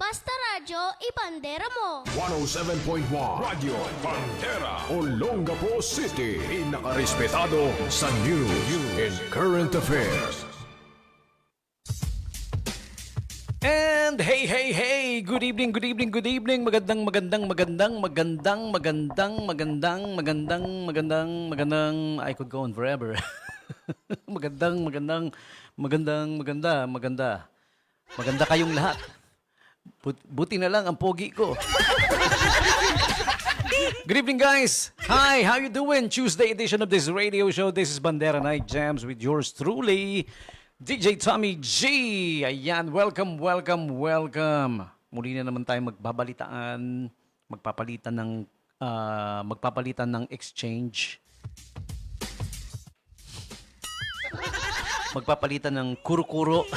Basta Radyo, ibandera mo. 107.1 Radio Bandera, Olongapo City. Pinakarespetado sa news and current affairs. And hey, good evening. Magandang. I could go on forever. Maganda. Maganda kayong lahat. Buti na lang ang pogi ko. Good evening, guys. Hi, how you doing? Tuesday edition of this radio show. This is Bandera Night Jams with yours truly, DJ Tommy G. Ayan, welcome. Muli na naman tayo magpapalitan ng exchange. Magpapalitan ng kuro-kuro.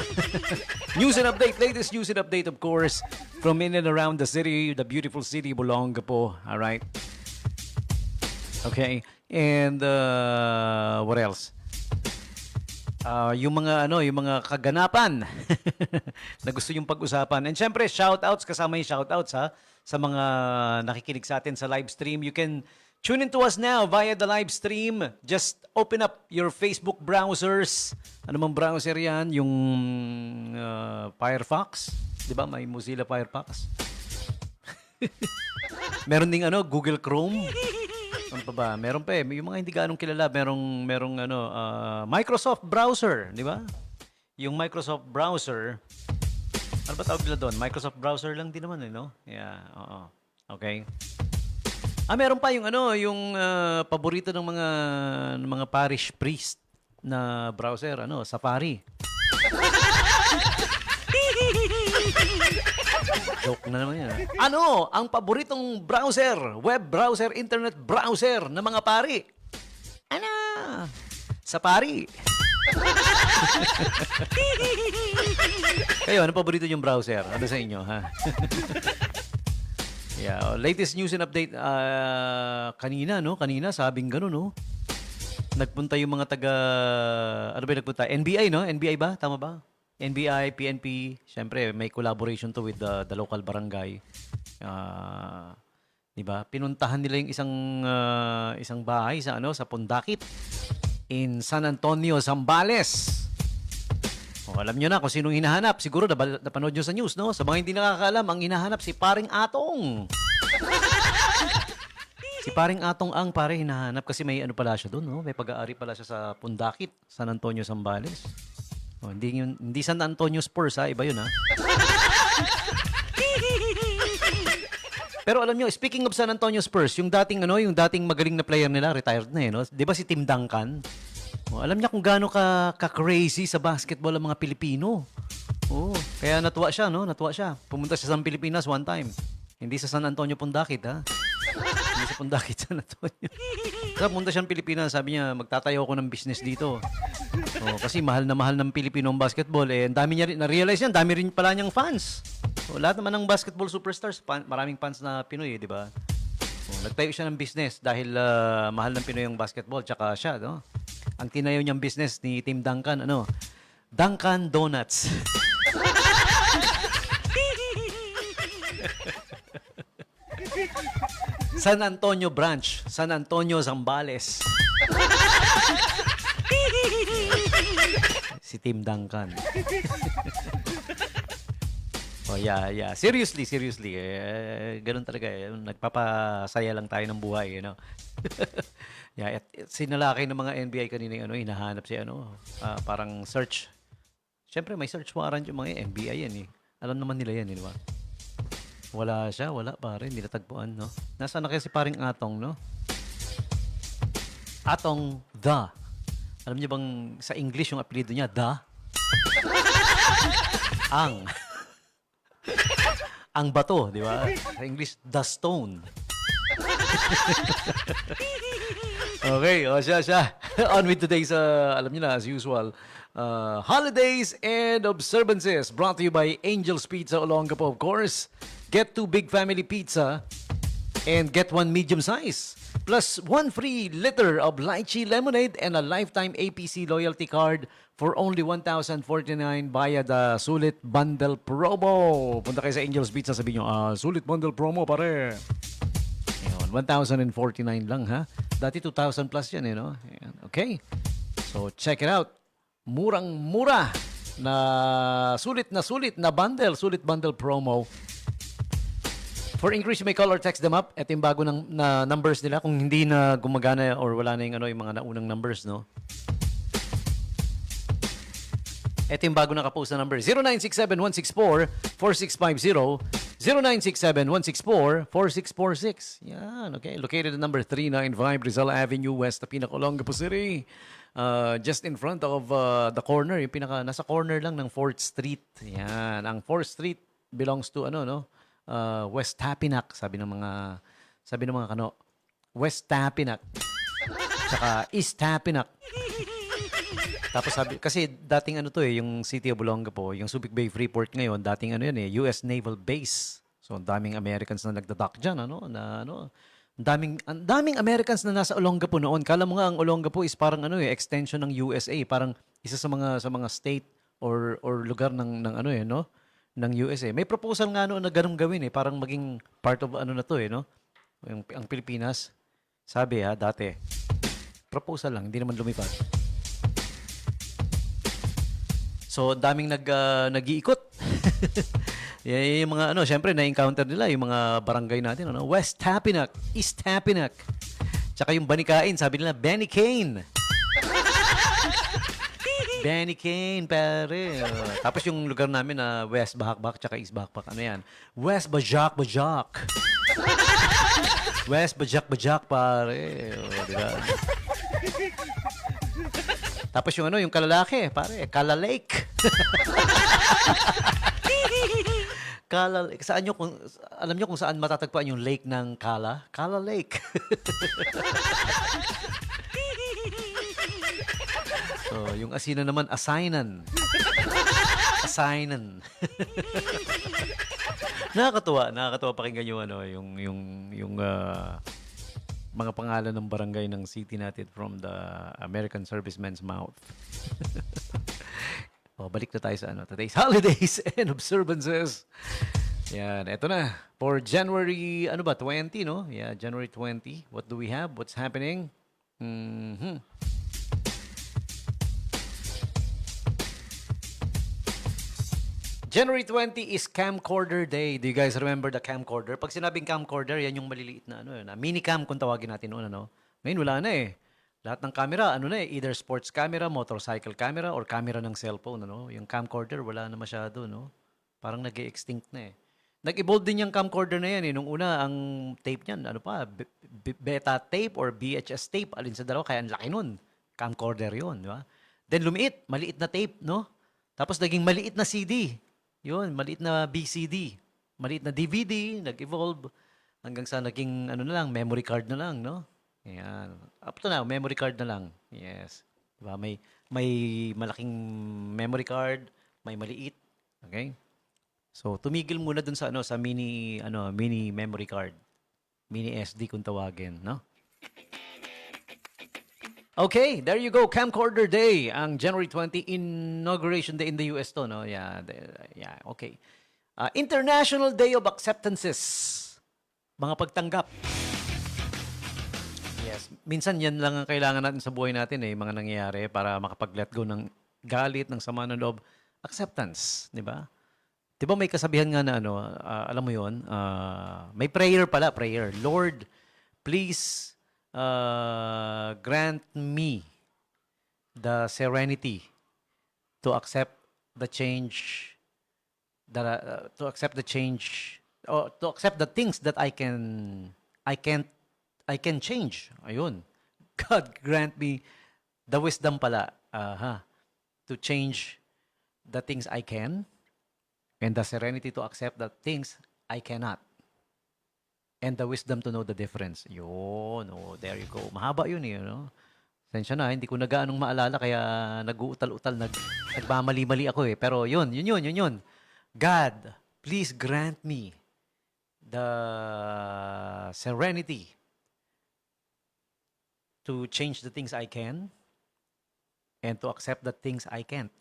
News and update, latest news and update, of course, from in and around the city, the beautiful city, Olongapo. All right. Okay. And what else? Yung mga kaganapan na gusto yung pag-usapan. And syempre, shoutouts, kasama yung shoutouts sa mga nakikinig sa atin sa live stream. You can tune into us now via the live stream. Just open up your Facebook browsers. Ano mang browser yan? Yung Firefox. Di ba? May Mozilla Firefox. Meron ding Google Chrome. Ano pa ba? Meron pa yung mga hindi ganong kilala. Merong Microsoft browser. Di ba? Yung Microsoft browser. Ano ba tawag nila doon? Microsoft browser lang din naman, no? Yeah, oo. Okay. Meron pa yung paborito ng mga parish priest na browser, Safari. Joke na naman yan. Ang paboritong browser, web browser, internet browser ng mga pari? Safari. Kayo, ano paborito yung browser? Ano sa inyo, ha? Yeah, latest news and update kanina, sabing gano'n, no? Nagpunta yung mga nagpunta? NBI, no? NBI ba? Tama ba? NBI, PNP, syempre may collaboration to with the local barangay. Di ba? Pinuntahan nila yung isang bahay sa Pundakit in San Antonio, Zambales. Alam nyo na kung sinong hinahanap. Siguro napanood nyo sa news, no? Sa mga hindi nakakaalam, ang hinahanap si Paring Atong. Si Paring Atong ang pare hinahanap kasi may pala siya doon, no? May pag-aari pala siya sa Pundakit, San Antonio, Zambales. Hindi San Antonio Spurs, ha? Iba yun, ha? Pero alam nyo, speaking of San Antonio Spurs, yung dating magaling na player nila, retired na, no? 'Di ba si Tim Duncan? Alam niya kung gaano ka-crazy sa basketball ang mga Pilipino. Kaya natuwa siya, no? Natuwa siya. Pumunta siya sa Pilipinas one time. Hindi sa San Antonio Pundakit, ha? Hindi sa Pundakit, San Antonio. Kaya pumunta siya ng Pilipinas, sabi niya, magtatayo ako ng business dito. Kasi mahal na mahal ng Pilipino ang basketball. Ang dami niya rin, na-realize niya, dami rin pala niyang fans. Lahat naman ng basketball superstars, maraming fans na Pinoy, di ba? Nagtayo siya ng business dahil mahal ng Pinoy yung basketball, tsaka siya, no? Ang tinayo niyang business ni Tim Duncan, Duncan Donuts. San Antonio branch, San Antonio, Zambales. Si Tim Duncan. Yeah. Seriously. Ganun talaga. Nagpapasaya lang tayo ng buhay, Yeah, sinalakay ng mga NBI kanina hinahanap si parang search. Siyempre may search warrant yung mga NBI yan, eh. Alam naman nila yan, di ba? Wala siya, pare, nilatagpuan, no? Nasaan na kaya si Paring Atong, no? Atong the. Alam niyo bang sa English yung apelyido niya, the? Ang bato, di ba? Sa English, the stone. Okay, siya. On with today's, alam niyo na, as usual, holidays and observances brought to you by Angel's Pizza Olongapo, of course. Get 2 big family pizza and get 1 medium size. plus 1 free liter of lychee lemonade and a lifetime APC loyalty card for only 1,049 via the Sulit Bundle Promo. Punta kayo sa Angel's Beach, sasabihin nyo, Sulit Bundle Promo pare. Ayun, 1,049 lang ha. Dati 2,000 plus yan Ayan, okay. So check it out. Murang-mura na sulit na bundle, Sulit Bundle Promo. For increase, you may call or text them up. Ito yung bago na numbers nila. Kung hindi na gumagana or wala na yung mga naunang numbers, no? Ito yung bago nakapost na number. 0967-164-4650. 0967-164-4646. Yan, okay. Located at number 395 Rizal Avenue West, Tapinac, Olongapo City. Just in front of the corner. Yung nasa corner lang ng 4th Street. Yan. Ang 4th Street belongs to West Tapinac, sabi ng mga West Tapinac. Tsaka East Tapinac. Tapos kasi dating yung City of Olongapo, yung Subic Bay Freeport ngayon, dating US Naval Base. So ang daming Americans na nagda-dock diyan, ang daming Americans na nasa Olongapo noon. Kala mo nga ang Olongapo is parang extension ng USA, parang isa sa mga state or lugar ng ng USA. May proposal nga na ganung gawin parang maging part of ang Pilipinas. Sabi dati. Proposal lang, hindi naman lumipad. So, daming nag-iikot. Yung mga syempre na-encounter nila yung mga barangay natin, West Tapinac, East Tapinac. Tsaka yung Banikain, sabi nila Benny Kane. Benny Kane, pare. Tapos yung lugar namin na West Bahakbak tsaka East Bahakbak. Ano yan? West Bajak. West Bajak, pare. Diba? Tapos yung yung kalalaki, pare. Kala Lake. Kala Lake. Alam nyo kung saan matatagpuan yung lake ng Kala? Kala Lake. So, yung asinan naman, assignan. Nakakatuwa pakinggan yung mga pangalan ng barangay ng city natin from the American serviceman's mouth. Balik na tayo sa today's holidays and observances. Yan, eto na. For January, 20, no? Yeah, January 20. What do we have? What's happening? January 20 is Camcorder Day. Do you guys remember the camcorder? Pag sinabing camcorder, yan yung maliliit na minicam kung tawagin natin noon, Ngayon wala na Lahat ng camera, either sports camera, motorcycle camera, or camera ng cellphone, Yung camcorder, wala na masyado, Parang nag-extinct na Nag-evolve din yung camcorder na yan, Nung una, ang tape niyan, beta tape or VHS tape, alin sa dalawa, kaya ang laki nun. Camcorder yun, di ba? Then maliit na tape, Tapos naging maliit na CD. Yun, maliit na BCD. Maliit na DVD, nag-evolve. Hanggang sa naging, memory card na lang, Ayan. Up to now, memory card na lang. Yes. Diba? May malaking memory card, may maliit. Okay? So, tumigil muna dun sa, sa mini memory card. Mini SD kung tawagin, Okay, there you go. Camcorder Day, ang January 20 inauguration day in the US to, Yeah, okay. International Day of Acceptances. Mga pagtanggap. Yes, minsan yan lang ang kailangan natin sa buhay natin mga nangyayari para makapag-let go ng galit, ng sama ng loob. Acceptance, di ba? Di ba may kasabihan nga na alam mo yon, may prayer. Lord, please grant me the serenity to accept the change to accept the things that I can change. Ayun. God grant me the wisdom pala to change the things I can and the serenity to accept the things I cannot. And the wisdom to know the difference. Yun. There you go. Mahaba yun Sensya na, hindi ko na gaanong maalala kaya nag-uutal-utal, nagmamali-mali ako Pero yun. God, please grant me the serenity to change the things I can and to accept the things I can't.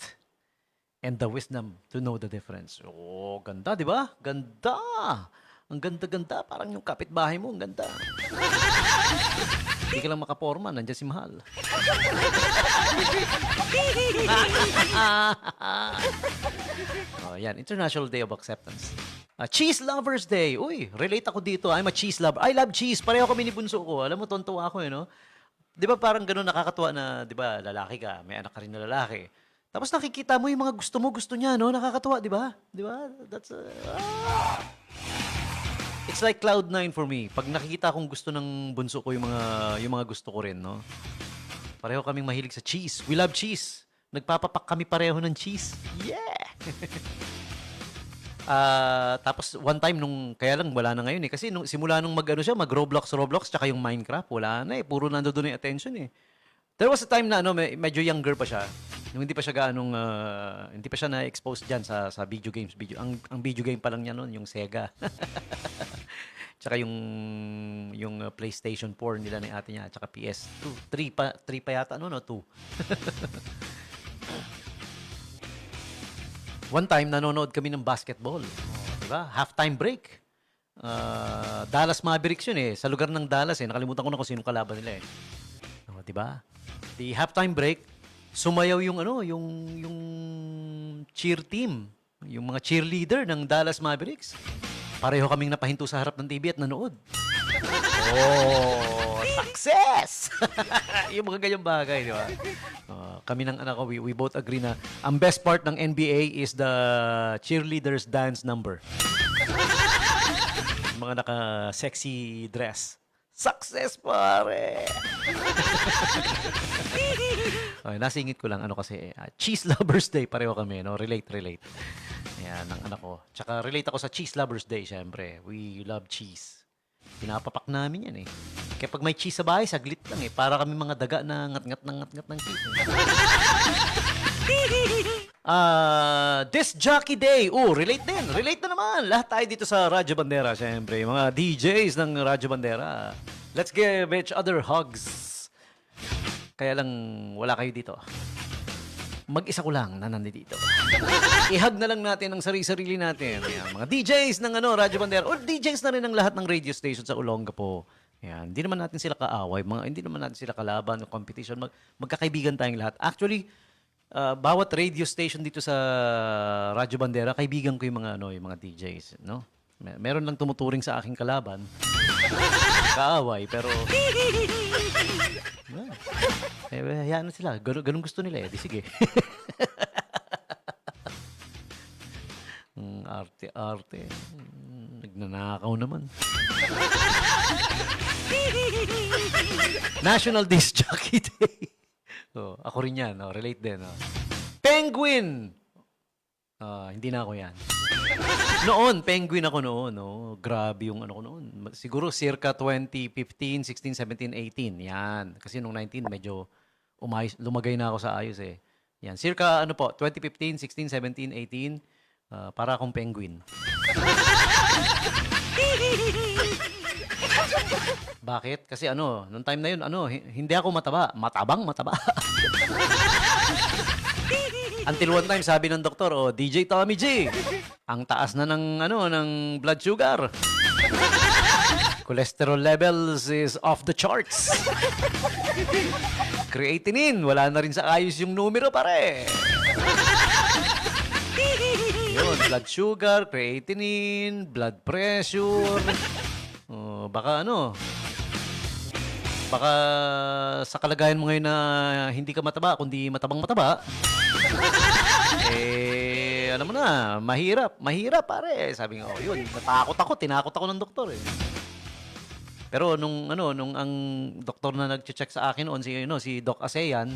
And the wisdom to know the difference. Oh, ganda, di ba? Ganda! Ang ganda-ganda. Parang yung kapitbahay mo, ang ganda. Hindi ka lang makaporma, nandiyan si Mahal. Oh, yan, International Day of Acceptance. Cheese Lovers Day. Uy, relate ako dito. I'm a cheese lover. I love cheese. Pareho kami ni bunso ko. Alam mo, tontuwa ako no? Di ba parang ganun nakakatuwa na, di ba, lalaki ka, may anak ka rin na lalaki. Tapos nakikita mo yung mga gusto mo, gusto niya, no? Nakakatuwa, di ba? Di ba? That's It's like Cloud9 for me. Pag nakikita kong gusto ng bunso ko yung mga gusto ko rin, no? Pareho kaming mahilig sa cheese. We love cheese. Nagpapapak kami pareho ng cheese. Yeah! Tapos one time kaya lang wala na ngayon eh. Kasi simula nung mag-Roblox, tsaka yung Minecraft, wala na eh. Puro nandoon yung attention eh. There was a time na medyo younger pa siya. Nung hindi pa siya hindi pa siya na-expose diyan sa video games. Ang video game pa lang niya noon, yung Sega. Tsaka yung PlayStation 4 nila ni ate niya, tsaka PS2. 3 pa yata 2. One time nanonood kami ng basketball. Di ba? Halftime break. Dallas Mavericks yun eh. Sa lugar ng Dallas eh. Nakalimutan ko na kung sinong kalaban nila eh. Di ba? The halftime break, sumayaw yung cheer team, yung mga cheerleader ng Dallas Mavericks. Pareho kaming napahinto sa harap ng TV at nanood. Oh, success! Yung mga ganyang bagay, di ba? Kami ng anak ko, we both agree na ang best part ng NBA is the cheerleaders dance number. Mga naka-sexy dress. Success, pare! Okay, nasingit ko lang kasi Cheese Lovers Day pareho kami, no? Relate. Ayan, ng anak ko. Tsaka relate ako sa Cheese Lovers Day, syempre. We love cheese. Pinapapak namin yan eh. Kaya pag may cheese sa bahay, saglit lang eh. Para kami mga daga na ngat-ngat ng cheese. Disc Jockey Day. Relate din. Relate na naman. Lahat tayo dito sa Radyo Bandera, syempre. Mga DJs ng Radyo Bandera. Let's give each other hugs. Kaya lang, wala kayo dito. Mag-isa ko lang na nandito. I-hug na lang natin ang sarili-sarili natin. Ayan, mga DJs ng Radyo Bandera. O DJs na rin ng lahat ng radio station sa Olongapo. Ayan, hindi naman natin sila kaaway. Hindi naman natin sila kalaban o competition. Magkakaibigan tayong lahat. Actually, bawat radio station dito sa Radyo Bandera, kaibigan ko yung mga DJs, no? Meron lang tumuturing sa aking kalaban. Kaaway, pero hayaan na sila. Ganun gusto nila eh. Di sige. Arte. Nagnanakaw naman. National Disc Jockey Day. Ako rin yan. Relate din. Penguin! Hindi na ako yan. Noon, penguin ako noon. Grabe yung ko noon. Siguro circa 2015, 16, 17, 18. Yan. Kasi nung 19, medyo lumagay na ako sa ayos eh. Yan. Circa 2015, 16, 17, 18. Para akong penguin. Bakit? Kasi nung time na yun, hindi ako mataba. Mataba. Until one time, sabi ng doktor, DJ Tommy G, ang taas na ng blood sugar. Cholesterol levels is off the charts. Creatinine, wala na rin sa ayos yung numero, pare. Yun, blood sugar, creatinine, blood pressure. Baka sa kalagayan mo ngayon na hindi ka mataba, kundi matabang-mataba, alam mo na, mahirap pare. Sabi nga, yun, tinakot ako ng doktor eh. Pero nung ang doktor na nag-check sa akin noon, si Doc Asean,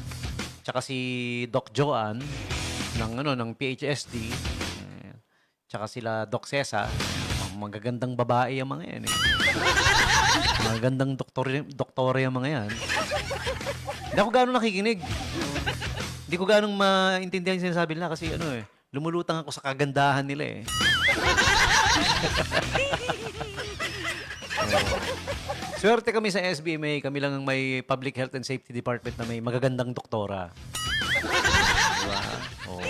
tsaka si Doc Joan, ng PHSD, tsaka sila Doc Cesa, magagandang babae yung mga yan eh. Magagandang doktore yung mga yan. Hindi ako gano'ng nakikinig. Hindi ko gano'ng maintindihan yung sinasabi nila kasi lumulutang ako sa kagandahan nila eh. Swerte kami sa SBMA. Kami lang ang may Public Health and Safety Department na may magagandang doktora. Diba? Oo.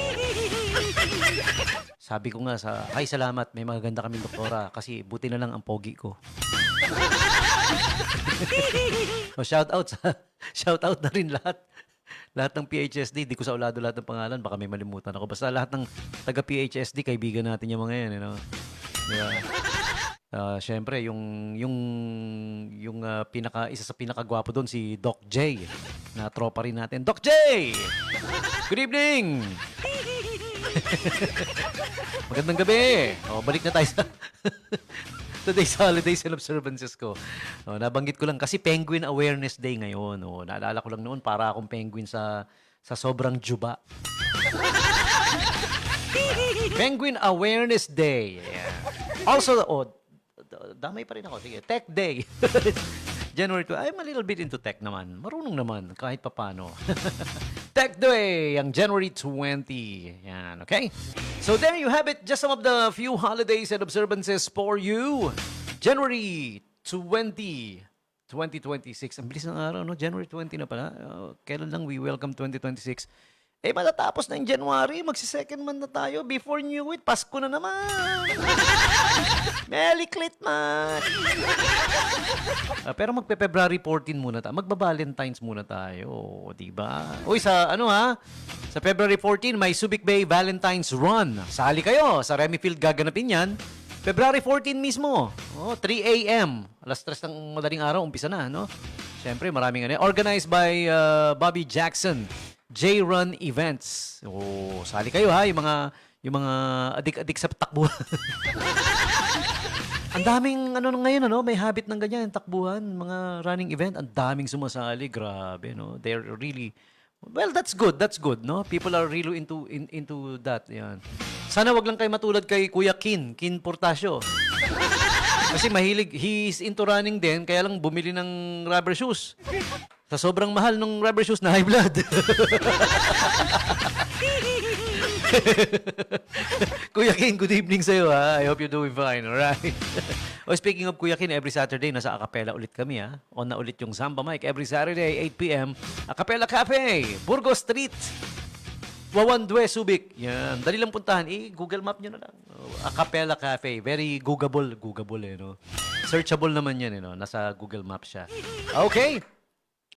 Sabi ko nga ay salamat, may magaganda kaming doktora kasi buti na lang ang pogi ko. Shout out na rin lahat. Lahat ng PHSD, di ko sa ulado lahat ng pangalan, baka may malimutan ako. Basta lahat ng taga PHSD, kaibigan natin yung mga yan, you know. Diba? Syempre, isa sa pinakagwapo doon si Doc J, na tropa rin natin. Doc J! Good evening! Magandang gabi. Balik na tayo sa today's holidays and observances ko. Nabanggit ko lang kasi Penguin Awareness Day ngayon. Naalala ko lang noon para akong penguin sa sobrang juba. Penguin Awareness Day. Yeah. Also, damay pa rin ako. Sige, Tech Day. January 2. I'm a little bit into tech naman. Marunong naman kahit papano. Tech Day, ang January 20. Yan, okay? So there you have it. Just some of the few holidays and observances for you. January 20, 2026. Ang bilis ng araw, no? January 20 na pala. Kailan lang we welcome 2026? Matatapos na yung January. Magsi-second month na tayo. Before New Year, Pasko na naman. Merry Christmas! Pero magpe-February 14 muna tayo. Magba-Valentine's muna tayo. Di ba? Uy, sa February 14, may Subic Bay Valentine's Run. Sali kayo. Sa Remy Field gaganapin yan. February 14 mismo. 3 a.m. Alas 3 ng madaling araw, umpisa na, no? Siyempre, maraming Organized by Bobby Jackson. J-Run Events. Sali kayo ha, yung mga adik-adik sa takbuhan. Ang daming ngayon may habit ng ganyan, takbuhan, mga running event, ang daming sumasali, grabe, no. They're really that's good, no. People are really into that, yan. Sana wag lang kayo matulad kay Kuya Kin Portasio. Kasi he's into running din, kaya lang bumili ng rubber shoes. Sa sobrang mahal ng rubber shoes na high blood. Kuya Kin, good evening sa'yo ha. I hope you're doing fine, alright? Speaking of Kuya Kin, every Saturday nasa Acapella ulit kami ha. On na ulit yung Zamba Mic every Saturday, 8 p.m. Acapella Cafe, Burgos Street. Wawandwe, Subic. Yan. Dali lang puntahan. Google Map nyo na lang. Acapella Cafe. Very Googleable, no? Searchable naman yan, no? Nasa Google Map siya. Okay.